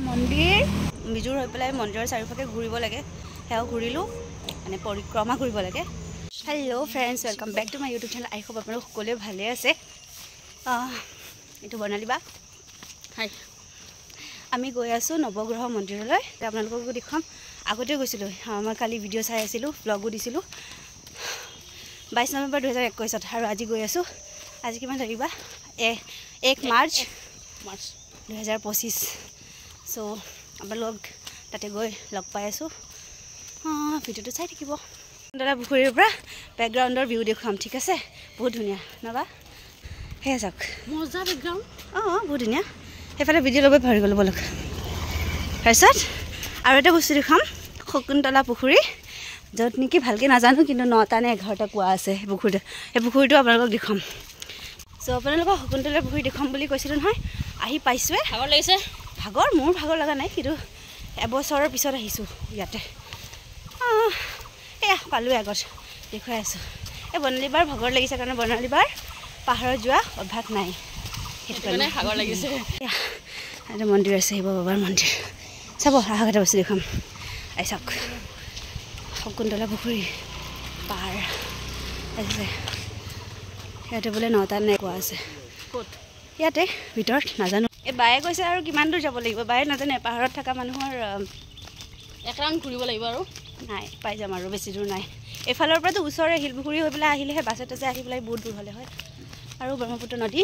মন্দিৰ বিজুৰ হৈ পেলাই মন্দিৰৰ চাৰিওফালে ঘূৰিব লাগে সেয়াও ঘূৰিলোঁ মানে পৰিক্ৰমা কৰিব লাগে hello' friends welcome back to my YouTube channel I hope আপোনালোক সকলোৱে ভালে আছে এইটো বৰ্ণালী বা হাই আমি গৈ আছোঁ নৱগ্ৰহ মন্দিৰলৈ আপোনালোককো দেখুৱাম আগতে গৈছিলোঁ মই কালি ভিডিঅ' চাই আছিলোঁ ব্লগো দিছিলোঁ 22 নৱেম্বৰ 2021 আৰু আজি গৈ আছোঁ আজি কিমান তাৰিখ বা 1 মাৰ্চ 2025 সো আপোনালোক তাতে গৈ লগ পাই আছোঁ ভিডিঅ'টো চাই থাকিব দাদা পুখুৰীৰ পৰা বেকগ্ৰাউণ্ডৰ ভিউ দেখুৱাম ঠিক আছে বহুত ধুনীয়া নবা সেয়া চাওক মজা বেকগ্ৰাউণ্ড বহুত ধুনীয়া সেইফালে ভিডিঅ' ল'ব পাহৰি গ'লো বলক তাৰপিছত আৰু এটা বস্তু দেখুৱাম শকুন্তলা পুখুৰী য'ত নেকি ভালকৈ নাজানো কিন্তু 9টা নে 11টা কোৱা আছে সেই পুখুৰীটো আপোনালোকক দেখুৱাম চ' আপোনালোকক শকুন্তলা পুখুৰী দেখুৱাম বুলি কৈছিলোঁ নহয় আহি পাইছোঁৱে ভাগৰ লাগিছে মোৰ ভাগৰ লগা নাই কিন্তু এবছৰৰ পিছত আহিছোঁ ইয়াতে এয়া পালোঁ আগত দেখুৱাই আছোঁ এই বৰ্ণালীবাৰ ভাগৰ লাগিছে কাৰণ বৰ্ণালীবাৰ পাহাৰত যোৱা অভ্যাস নাই সেইটো কাৰণে ভাগৰ লাগিছে এটা মন্দিৰ আছে শিৱ বাবাৰ মন্দিৰ চাব আহক এটা বস্তু দেখুৱাম আহি চাওক শকুন্তলা পুখুৰী পাৰ আছে ইয়াতে বোলে 9টা নে কোৱা আছে ক'ত ইয়াতে ভিতৰত নাজানো এই বায়ে কৈছে আৰু কিমান দূৰ যাব লাগিব বায়ে নাজানে পাহাৰত থকা মানুহৰ এক ৰাউণ্ড ঘূৰিব লাগিব আৰু নাই পাই যাম আৰু বেছি দূৰ নাই এইফালৰ পৰাতো ওচৰৰে শিলপুখুৰী হৈ পেলাই আহিলেহে বাছে তাছে আহি পেলাই বহুত দূৰ হ'লে হয় আৰু ব্ৰহ্মপুত্ৰ নদী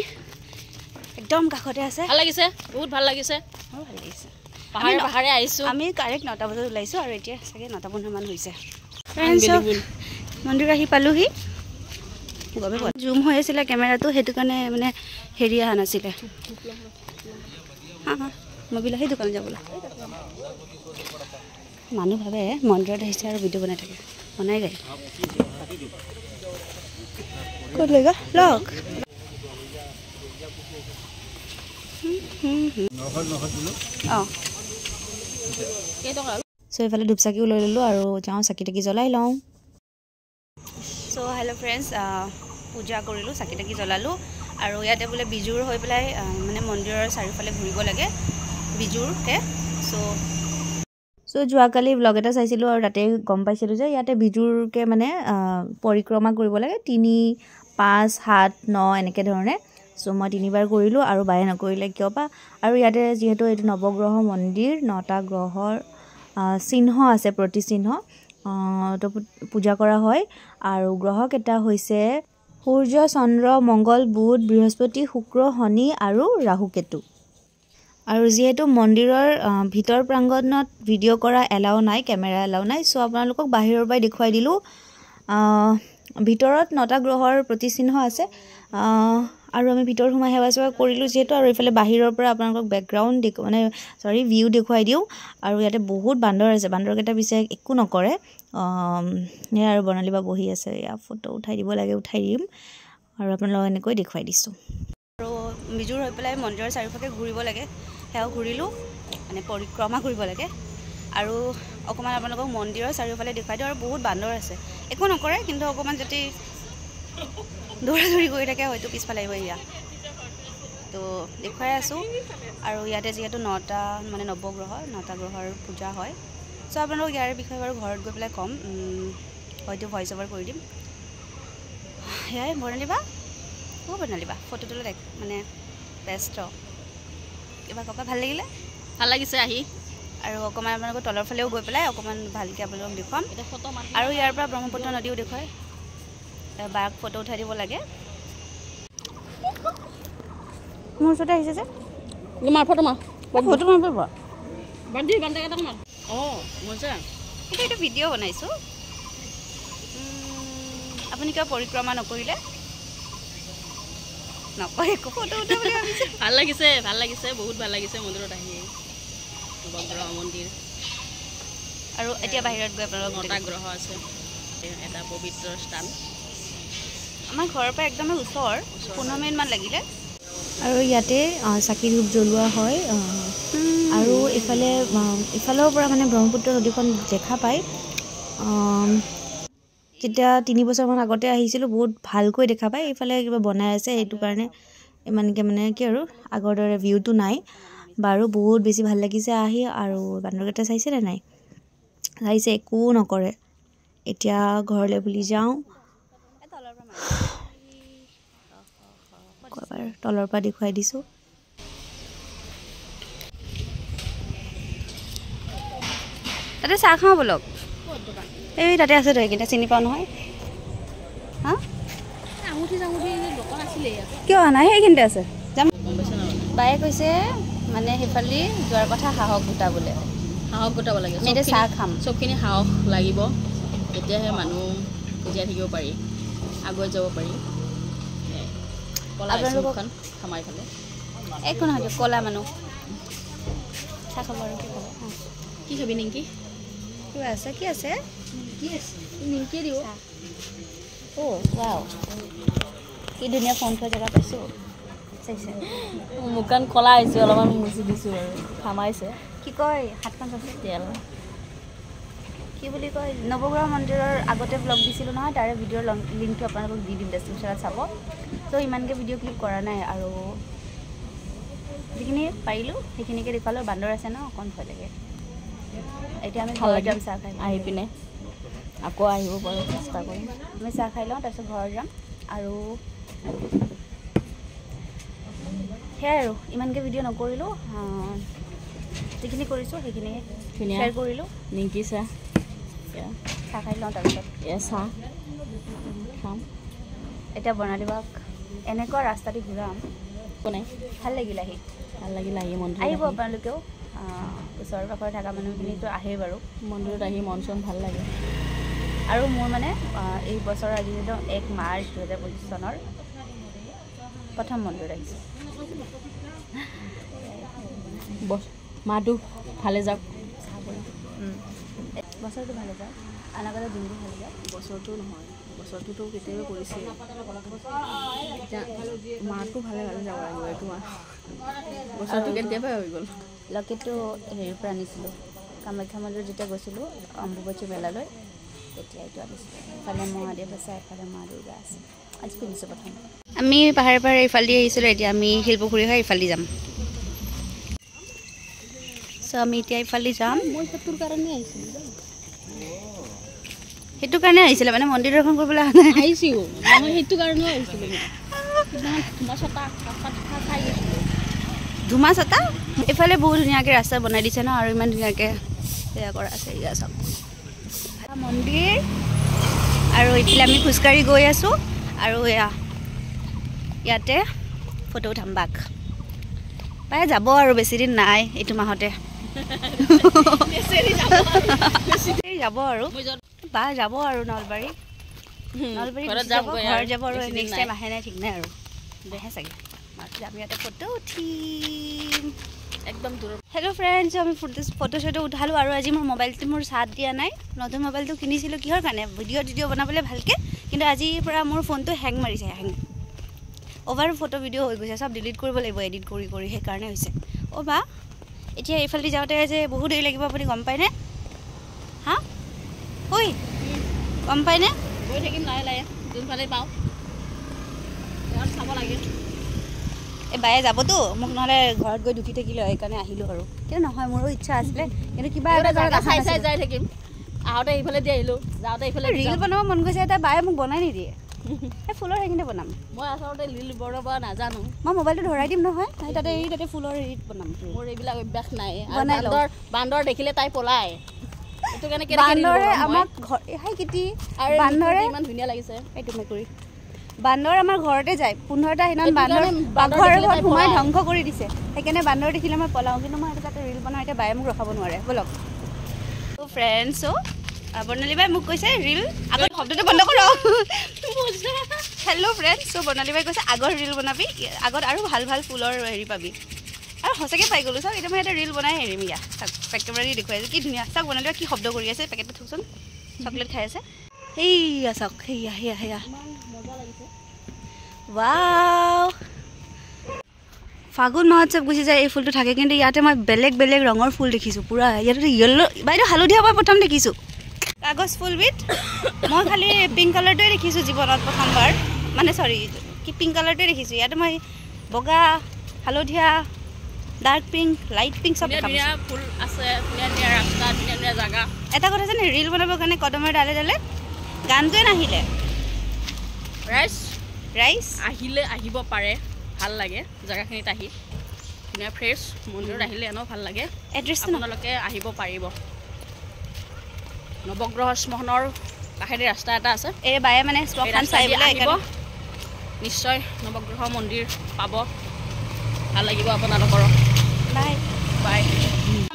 একদম কাষতে আছে ভাল লাগিছে বহুত ভাল লাগিছে মোৰ ভাল লাগিছে পাহাৰে আহিছোঁ আমি কাৰেক্ট 9টা বজাত ওলাইছোঁ আৰু এতিয়া চাগে 9:15 মান হৈছে মন্দিৰ আহি পালোহি গমে পোৱা জুম হৈ আছিলে কেমেৰাটো সেইটো কাৰণে মানে হেৰি অহা নাছিলে মবিল সেই দোকানত যাবলৈ মানুহ ভাবে মন্দিৰত আহিছে আৰু ভিডিঅ' বনাই থাকে বনাই যায় ক'ত লৈ গা লগ চ' এইফালে ধূপচাকিও লৈ ল'লোঁ আৰু যাওঁ চাকি তাকি জ্বলাই লওঁ চ' হেল্ল' ফ্ৰেণ্ডছ পূজা কৰিলোঁ চাকি তাকি জ্বলালোঁ আৰু ইয়াতে বোলে বিজুৰ হৈ পেলাই মানে মন্দিৰৰ চাৰিওফালে ঘূৰিব লাগে বিজুৰকে চ' যোৱাকালি ব্লগ এটা চাইছিলোঁ আৰু তাতে গম পাইছিলোঁ যে ইয়াতে বিজুৰকে মানে পৰিক্ৰমা কৰিব লাগে 3, 5, 7, 9 এনেকৈ ধৰণে চ' মই 3বাৰ কৰিলোঁ আৰু বায়ে নকৰিলে কিয় বা আৰু ইয়াতে যিহেতু এইটো নৱগ্ৰহ মন্দিৰ 9টা গ্ৰহৰ চিহ্ন আছে প্ৰতিচিহ্ন তো পূজা কৰা হয় আৰু গ্ৰহকেইটা হৈছে সূৰ্য চন্দ্ৰ মংগল বুধ বৃহস্পতি শুক্ৰ শনি আৰু ৰাহুকেতু আৰু যিহেতু মন্দিৰৰ ভিতৰ প্ৰাংগণত ভিডিঅ' কৰা এলাও নাই কেমেৰা এলাও নাই চ' আপোনালোকক বাহিৰৰ পৰাই দেখুৱাই দিলোঁ ভিতৰত 9টা গ্ৰহৰ প্ৰতিচিহ্ন আছে আৰু আমি ভিতৰত সোমাই সেৱা চেৱা কৰিলোঁ যিহেতু আৰু এইফালে বাহিৰৰ পৰা আপোনালোকক বেকগ্ৰাউণ্ড ভিউ দেখুৱাই দিওঁ আৰু ইয়াতে বহুত বান্দৰ আছে বান্দৰকেইটা পিছে একো নকৰে সেয়া আৰু বৰ্ণালী বা বহি আছে ইয়াৰ ফটো উঠাই দিব লাগে উঠাই দিম আৰু আপোনালোকক এনেকৈ দেখুৱাই দিছোঁ আৰু বিজুৰ হৈ পেলাই মন্দিৰৰ চাৰিওফালে ঘূৰিব লাগে সেয়াও ঘূৰিলোঁ মানে পৰিক্ৰমা কৰিব লাগে আৰু অকণমান আপোনালোকক মন্দিৰৰ চাৰিওফালে দেখুৱাই দিওঁ আৰু বহুত বান্দৰ আছে একো নকৰে কিন্তু অকণমান যদি দৌৰা দৌৰি কৰি থাকে হয়তো পিছফালে আহিব এয়া তো দেখুৱাই আছোঁ আৰু ইয়াতে যিহেতু 9টা মানে নৱগ্ৰহ 9টা গ্ৰহৰ পূজা হয় চ' আপোনালোকক ইয়াৰ বিষয়ে বাৰু ঘৰত গৈ পেলাই ক'ম হয়তো ভইচ অভাৰ কৰি দিম সেয়াই বৰ্ণালী বা ফটো তোলাত মানে ব্যস্ত কিবা কবা ভাল লাগিছে আহি আৰু অকণমান আপোনালোকৰ তলৰ ফালেও গৈ পেলাই অকণমান ভালকৈ আপোনালোকক দেখুৱাম আৰু ইয়াৰ পৰা ব্ৰহ্মপুত্ৰ নদীও দেখুৱায় বাঘ ফটো উঠাই দিব লাগে মোৰ ওচৰতে আহিছে যে ফটো মাৰিব এইটো ভিডিঅ' বনাইছোঁ আপুনি কিবা পৰিক্ৰমা নকৰিলে নকয় একো ফটো উঠা বুলি ভাবিছোঁ ভাল লাগিছে বহুত ভাল লাগিছে মন্দিৰত আহি নৱগ্ৰহ মন্দিৰ আৰু এতিয়া বাহিৰত গৈ আপোনালোকৰ 9টা গ্ৰহ আছে এটা পবিত্ৰ স্থান আমাৰ ঘৰৰ পৰা একদমেই ওচৰ 15 মিনিটমান লাগিলে আৰু ইয়াতে চাকি ধূপ জ্বলোৱা হয় আৰু ইফালৰ পৰা মানে ব্ৰহ্মপুত্ৰ নদীখন দেখা পায় যেতিয়া 3 বছৰমান আগতে আহিছিলোঁ বহুত ভালকৈ দেখা পায় এইফালে কিবা বনাই আছে সেইটো কাৰণে ইমানকৈ মানে কি আৰু আগৰ দৰে ভিউটো নাই বাৰু বহুত বেছি ভাল লাগিছে আহি আৰু বান্দৰকেইটা চাইছে নে নাই চাইছে একো নকৰে এতিয়া ঘৰলৈ বুলি যাওঁ তলৰ পৰা দেখুৱাই দিছোঁ তাতে চাহ খাওঁ বলক এই তাতে আছে তই এইকেইটা চিনি পাওঁ নহয় হা কিয় নাই সেইখিনিতে আছে যাম বায়ে কৈছে মানে সেইফালে যোৱাৰ কথা সাহস গোটাবলৈ সাহস গোটাব লাগে এতিয়া চাহ খাম চবখিনি সাহস লাগিব তেতিয়াহে মানুহ জীয়াই থাকিব পাৰি আগুৱাই যাব পাৰি আপোনালোকখন খামাই ফালে একো নহয় ক'লা মানুহ চাহ খাব আৰু কি খাবি নিংকি কিবা আছে কি আছে নিংকি দিব অ' ৱাও কি ধুনীয়া ফোন থোৱা জেগা পাইছোঁ চাইছে মুখখন ক'লা আহিছে অলপমান মুচি দিছোঁ আৰু খামাইছে কি কয় হাতখন চাইছে তেল কি বুলি কয় নৱগ্ৰহ মন্দিৰৰ আগতে ব্লগ দিছিলোঁ নহয় তাৰে ভিডিঅ'ৰ লিংকটো আপোনালোকক দি দিম ডেছক্ৰিপশ্যনত চাব ত' ইমানকৈ ভিডিঅ' ক্লিক কৰা নাই আৰু যিখিনি পাৰিলোঁ সেইখিনিকে দেখুৱালোঁ বান্দৰ আছে ন অকণ ভয় লাগে এতিয়া আমি ঘৰত যাম চাহ খাই আহি পিনে আকৌ আহিব পাৰোঁ চেষ্টা কৰিম আমি চাহ খাই লওঁ তাৰপিছত ঘৰত যাম আৰু সেয়াই আৰু ইমানকৈ ভিডিঅ' নকৰিলোঁ যিখিনি কৰিছোঁ সেইখিনি শ্বেয়াৰ কৰিলোঁ নিংকি চাহ চাহ খাই লওঁ তাৰপিছত চাহ খাম এতিয়া বৰ্ণালী বাক এনেকুৱা ৰাস্তাতে ঘূৰাম কোনে ভাল লাগিল আহি মন্দিৰত আহিব আপোনালোকেও ওচৰে পাখৰে থকা মানুহখিনিতো আহেই বাৰু মন্দিৰত আহি মন চন ভাল লাগে আৰু মোৰ মানে এই বছৰৰ আজি যিহেতু 1 মাৰ্চ 2025 চনৰ প্ৰথম মন্দিৰত আহিছোঁ মাহটো ভালে যাওক বছৰটো ভালে যাওক আনাগতে দিনটো ভালে যাওক বছৰটো নহয় বছৰটোতো কেতিয়াবা কৰিছে এতিয়া মাহটো ভালে যাব লাগিব এইটো মাহ বছৰটো কেতিয়াবাই হৈ গ'ল লকেটটো হেৰিৰ পৰা আনিছিলোঁ কামাখ্যা মন্দিৰত যেতিয়া গৈছিলোঁ অম্বুবাচী মেলালৈ তেতিয়া এইটো আনিছিলোঁ এফালে মহাদেৱ আছে এফালে মা দুৰ্গা আছে আজি পিন্ধিছোঁ প্ৰথম আমি পাহাৰে পাহাৰে ইফালে দি আহিছিলোঁ এতিয়া আমি শিলপুখুৰী হৈ ইফালে যাম চ' আমি এতিয়া ইফালে যাম মই সেইটোৰ কাৰণে আহিছিলোঁ সেইটো কাৰণে আহিছিলে মানে মন্দিৰ দৰ্শন কৰিবলৈ অহা নাই আহিছোঁ মই সেইটো কাৰণেও আহিছিলোঁ ধুমা চটা এইফালে বহুত ধুনীয়াকৈ ৰাস্তা বনাই দিছে ন আৰু ইমান ধুনীয়াকৈ সেয়া কৰা আছে এয়া চাওক মন্দিৰ আৰু এইফালে আমি খোজকাঢ়ি গৈ আছোঁ আৰু এয়া ইয়াতে ফটো উঠাম বাক প্ৰায় যাব আৰু বেছিদিন নাই এইটো মাহতে যাব আৰু বা যাব আৰু নলবাৰী ঘৰত যাব আৰু নেক্সট টাইম আহে নাই ঠিক নাই আৰু দেহে চাগে আমি ইয়াতে ফটো উঠিম একদম দূৰৰ হেল্ল' ফ্ৰেণ্ডছ আমি ফটো চটো উঠালোঁ আৰু আজি মোৰ মোবাইলটো মোৰ চাথ দিয়া নাই নতুন মোবাইলটো কিনিছিলোঁ কিহৰ কাৰণে ভিডিঅ' বনাবলৈ ভালকৈ কিন্তু আজিৰ পৰা মোৰ ফোনটো হেং মাৰিছে অভাৰ ফটো ভিডিঅ' হৈ গৈছে চব ডিলিট কৰিব লাগিব এডিট কৰি কৰি সেইকাৰণে হৈছে অ' বা এতিয়া এইফালে যাওঁতে যে বহুত দেৰি লাগিব আপুনি গম পায়নে হা ঐ গম পায়নে গৈ থাকিম লাহে লাহে যোনফালে পাওঁ চাব লাগে এই বায়ে যাবতো মোক নহ'লে ঘৰত গৈ দুখি থাকিলে সেইকাৰণে আহিলোঁ আৰু কিন্তু নহয় মোৰো ইচ্ছা আছিলে কিন্তু কিবা এটা চাই যাই থাকিম আহোঁতে এইফালে দি আহিলোঁ যাওঁতে এইফালে ৰিল বনাব মন গৈছে এটা বায়ে মোক বনাই নিদিয়ে এই ফুলৰ সেইখিনিতে বনাম মই আচলতে ৰিল বনাব নাজানো মই মোবাইলটো ধৰাই দিম নহয় তাতে ফুলৰ হেৰিত বনাম মোৰ এইবিলাক অভ্যাস নাই বনাই বান্দৰ দেখিলে তাই পলাই এইটো কাৰণে বান্দৰে আমাক বান্দৰে ইমান ধুনীয়া লাগিছে এইটো মেকুৰী বান্দৰ আমাৰ ঘৰতে যায় 15টা সিমান বান্দৰ পাকঘৰৰ ঘৰত সোমাই ধ্বংস কৰি দিছে সেইকাৰণে বান্দৰ দেখিলে মই পলাওঁ কিন্তু মই তাতে ৰিল বনাওঁ এতিয়া বায়ে মোক ৰখাব নোৱাৰে বলক ত' ফ্ৰেণ্ডছ বৰ্ণালী বাই মোক কৈছে ৰিল আগত শব্দটো বন্ধ কৰক হেল্ল' ফ্ৰেণ্ডছ চ' বৰ্ণালী বাই কৈছে আগৰ ৰিল বনাবি আগত আৰু ভাল ভাল ফুলৰ হেৰি পাবি আৰু সঁচাকৈ পাই গ'লোঁ চাওক এতিয়া মই এটা ৰিল বনাই এৰিম ইয়া চাওক পেক কেমেৰা দি দেখুৱাইছোঁ কি ধুনীয়া চাওক বৰ্ণালী বাই কি শব্দ কৰি আছে পেকেটটো থওকচোন চকলেট খাই আছে সেইয়া চাওক সেয়া ৱাও ফাগুন মহোৎসৱ গুচি যায় এই ফুলটো থাকে কিন্তু ইয়াতে মই বেলেগ বেলেগ ৰঙৰ ফুল দেখিছোঁ পূৰা ইয়াতে য়েল্ল' বাইদেউ হালধীয়া মই প্ৰথম দেখিছোঁ কাগজ ফুলবিধ মই খালি পিংক কালাৰটোৱে দেখিছোঁ জীৱনত প্ৰথমবাৰ মানে চৰি কি পিংক কালাৰটোৱে দেখিছোঁ ইয়াতে মই বগা হালধীয়া ডাৰ্ক পিংক লাইট পিংক চব দেখা ধুনীয়া ফুল আছে, ধুনীয়া ধুনীয়া ৰাস্তা, ধুনীয়া ধুনীয়া জাগা। এটা কথা জানে ৰিল বনাবৰ কাৰণে কদমৰ ডালে ডালে গানটোৱে নাহিলে। ৰাইচ আহিলে আহিব পাৰে, ভাল লাগে জেগাখিনিত আহি, ধুনীয়া ফ্ৰেছ। মন্দিৰত আহিলে এনেও ভাল লাগে। এড্ৰেছটো আপোনালোকে আহিব পাৰিব। নৱগ্ৰহ শ্মশানৰ কাষেদি ৰাস্তা এটা আছে, এই বায়ে মানে শ্মশান চাই পেলাই আহিব, নিশ্চয় নৱগ্ৰহ মন্দিৰ পাব, ভাল লাগিব আপোনালোকৰ। Bye bye.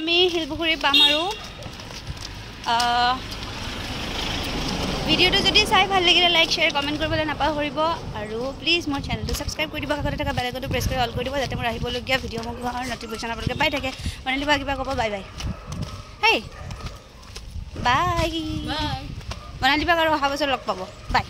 আমি শিলপুখুৰী পাম আৰু ভিডিঅ'টো যদি চাই ভাল লাগিলে লাইক শ্বেয়াৰ কমেণ্ট কৰিবলৈ নাপাহৰিব আৰু প্লিজ মোৰ চেনেলটো ছাবস্ক্ৰাইব কৰি দিব, কাষতে থকা বেল আইকনটো প্ৰেছ কৰি অল কৰি দিব, যাতে মোৰ আহিবলগীয়া ভিডিঅ'সমূহৰ নটিফিকেশ্যন আপোনালোকে পাই থাকে। বৰ্ণালী বা কিবা ক'ব? Bye bye. হেই বাই। বৰ্ণালী বাক আৰু অহা বছৰ লগ পাব। বাই।